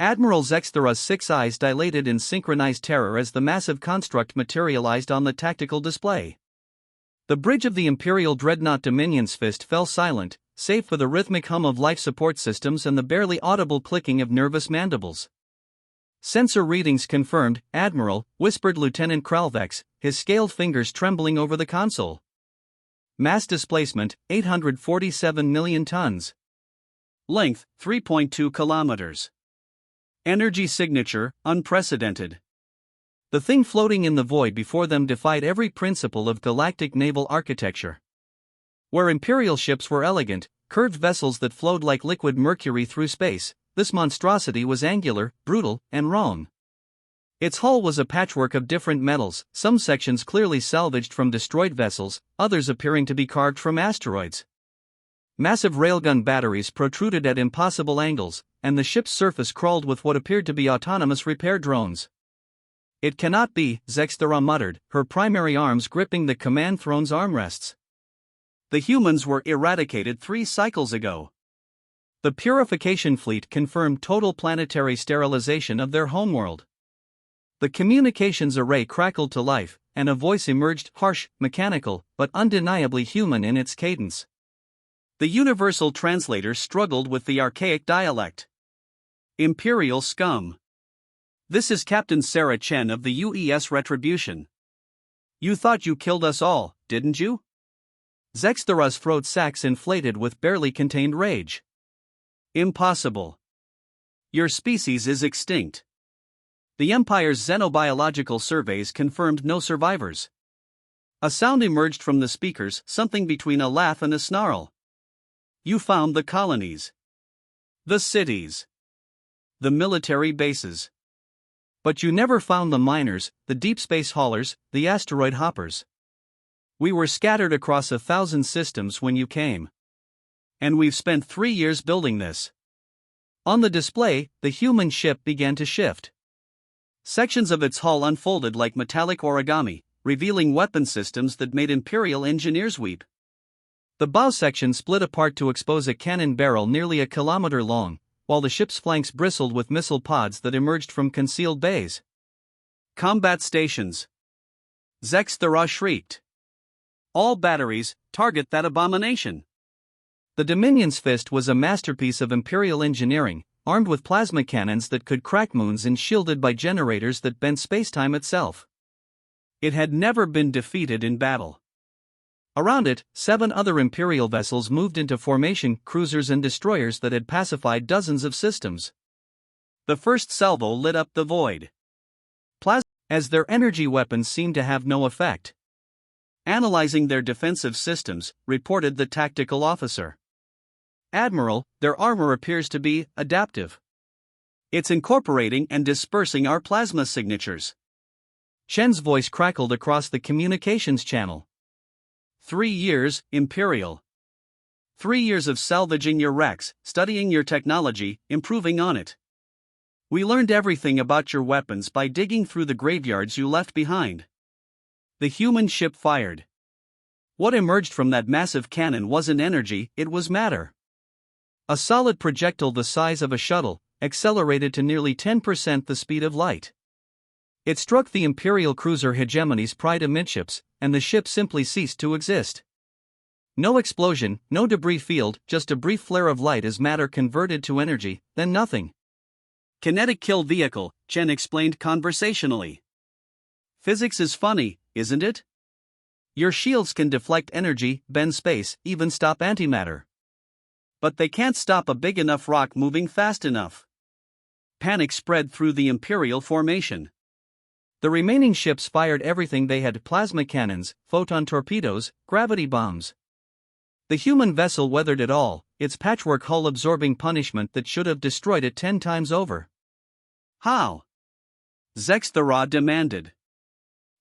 Admiral Zexthera's 6 eyes dilated in synchronized terror as the massive construct materialized on the tactical display. The bridge of the Imperial Dreadnought Dominion's fist fell silent, save for the rhythmic hum of life support systems and the barely audible clicking of nervous mandibles. "Sensor readings confirmed, Admiral," whispered Lieutenant Kralvex, his scaled fingers trembling over the console. "Mass displacement, 847 million tons. Length, 3.2 kilometers. Energy signature, unprecedented." The thing floating in the void before them defied every principle of galactic naval architecture. Where Imperial ships were elegant, curved vessels that flowed like liquid mercury through space, this monstrosity was angular, brutal, and wrong. Its hull was a patchwork of different metals, some sections clearly salvaged from destroyed vessels, others appearing to be carved from asteroids. Massive railgun batteries protruded at impossible angles, and the ship's surface crawled with what appeared to be autonomous repair drones. "It cannot be," Zexthera muttered, her primary arms gripping the command throne's armrests. "The humans were eradicated 3 cycles ago." The purification fleet confirmed total planetary sterilization of their homeworld. The communications array crackled to life, and a voice emerged, harsh, mechanical, but undeniably human in its cadence. The universal translator struggled with the archaic dialect. "Imperial scum. This is Captain Sarah Chen of the UES Retribution. You thought you killed us all, didn't you?" Zexthera's throat sacs inflated with barely contained rage. "Impossible. Your species is extinct. The Empire's xenobiological surveys confirmed no survivors." A sound emerged from the speakers, something between a laugh and a snarl. "You found the colonies. The cities. The military bases. But you never found the miners, the deep space haulers, the asteroid hoppers. We were scattered across 1,000 systems when you came. And we've spent 3 years building this." On the display, the human ship began to shift. Sections of its hull unfolded like metallic origami, revealing weapon systems that made Imperial engineers weep. The bow section split apart to expose a cannon barrel nearly a kilometer long, while the ship's flanks bristled with missile pods that emerged from concealed bays. "Combat stations!" Zexthera shrieked. "All batteries, target that abomination!" The Dominion's fist was a masterpiece of Imperial engineering, armed with plasma cannons that could crack moons and shielded by generators that bent spacetime itself. It had never been defeated in battle. Around it, 7 other Imperial vessels moved into formation, cruisers and destroyers that had pacified dozens of systems. The first salvo lit up the void. As their energy weapons seemed to have no effect. "Analyzing their defensive systems," reported the tactical officer. "Admiral, their armor appears to be adaptive. It's incorporating and dispersing our plasma signatures." Chen's voice crackled across the communications channel. 3 years, Imperial. 3 years of salvaging your wrecks, studying your technology, improving on it. We learned everything about your weapons by digging through the graveyards you left behind." The human ship fired. What emerged from that massive cannon wasn't energy, it was matter. A solid projectile the size of a shuttle, accelerated to nearly 10% the speed of light. It struck the Imperial cruiser Hegemony's Pride amidships, and the ship simply ceased to exist. No explosion, no debris field, just a brief flare of light as matter converted to energy, then nothing. "Kinetic kill vehicle," Chen explained conversationally. "Physics is funny, isn't it? Your shields can deflect energy, bend space, even stop antimatter. But they can't stop a big enough rock moving fast enough." Panic spread through the Imperial formation. The remaining ships fired everything they had: plasma cannons, photon torpedoes, gravity bombs. The human vessel weathered it all, its patchwork hull absorbing punishment that should have destroyed it 10 times over. "How?" Zexthera demanded.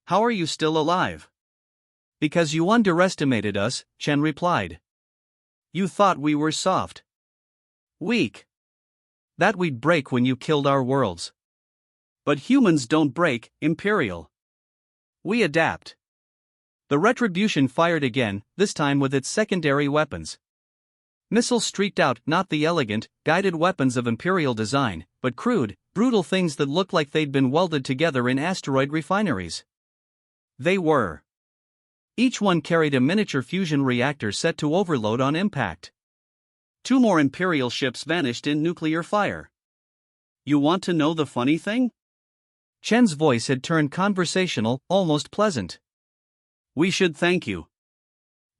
"How are you still alive?" "Because you underestimated us," Chen replied. "You thought we were soft. Weak. That we'd break when you killed our worlds. But humans don't break, Imperial. We adapt." The Retribution fired again, this time with its secondary weapons. Missiles streaked out, not the elegant, guided weapons of Imperial design, but crude, brutal things that looked like they'd been welded together in asteroid refineries. They were. Each one carried a miniature fusion reactor set to overload on impact. 2 more Imperial ships vanished in nuclear fire. You want to know the funny thing? Chen's voice had turned conversational, almost pleasant. We should thank you.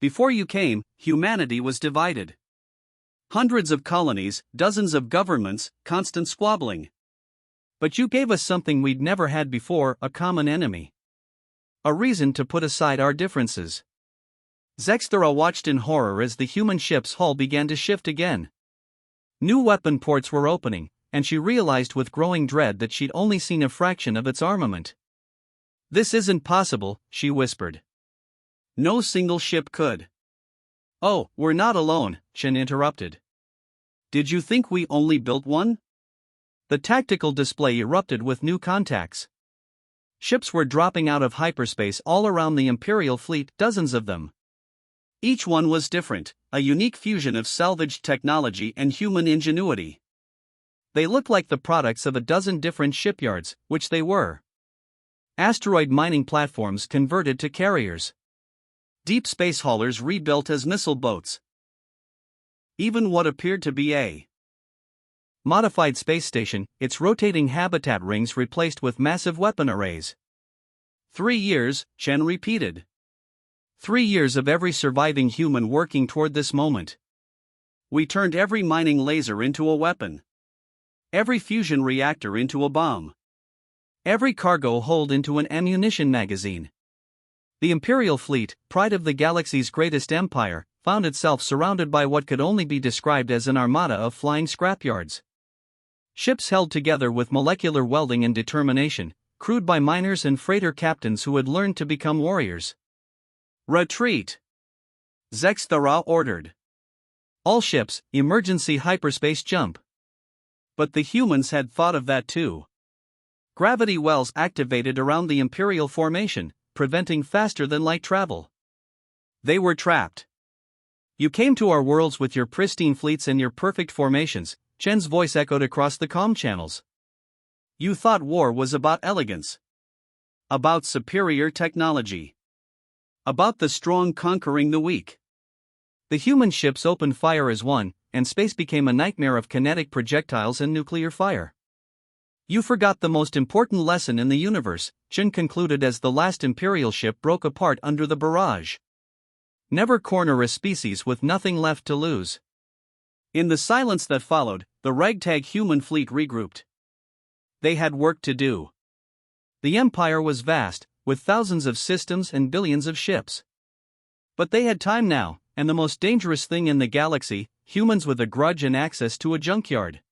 Before you came, humanity was divided. Hundreds of colonies, dozens of governments, constant squabbling. But you gave us something we'd never had before, a common enemy. A reason to put aside our differences. Zexthera watched in horror as the human ship's hull began to shift again. New weapon ports were opening, and she realized with growing dread that she'd only seen a fraction of its armament. This isn't possible, she whispered. No single ship could. Oh, we're not alone, Chen interrupted. Did you think we only built one? The tactical display erupted with new contacts. Ships were dropping out of hyperspace all around the Imperial fleet, dozens of them. Each one was different, a unique fusion of salvaged technology and human ingenuity. They looked like the products of a dozen different shipyards, which they were. Asteroid mining platforms converted to carriers. Deep space haulers rebuilt as missile boats. Even what appeared to be a modified space station, its rotating habitat rings replaced with massive weapon arrays. 3 years, Chen repeated. 3 years of every surviving human working toward this moment. We turned every mining laser into a weapon. Every fusion reactor into a bomb. Every cargo hold into an ammunition magazine. The Imperial fleet, pride of the galaxy's greatest empire, found itself surrounded by what could only be described as an armada of flying scrapyards. Ships held together with molecular welding and determination, crewed by miners and freighter captains who had learned to become warriors. Retreat! Zexthera ordered. All ships, emergency hyperspace jump. But the humans had thought of that too. Gravity wells activated around the Imperial formation, preventing faster-than-light travel. They were trapped. You came to our worlds with your pristine fleets and your perfect formations, Chen's voice echoed across the comm channels. You thought war was about elegance. About superior technology. About the strong conquering the weak. The human ships opened fire as one, and space became a nightmare of kinetic projectiles and nuclear fire. You forgot the most important lesson in the universe, Chen concluded as the last Imperial ship broke apart under the barrage. Never corner a species with nothing left to lose. In the silence that followed, the ragtag human fleet regrouped. They had work to do. The Empire was vast, with thousands of systems and billions of ships. But they had time now, and the most dangerous thing in the galaxy, humans with a grudge and access to a junkyard.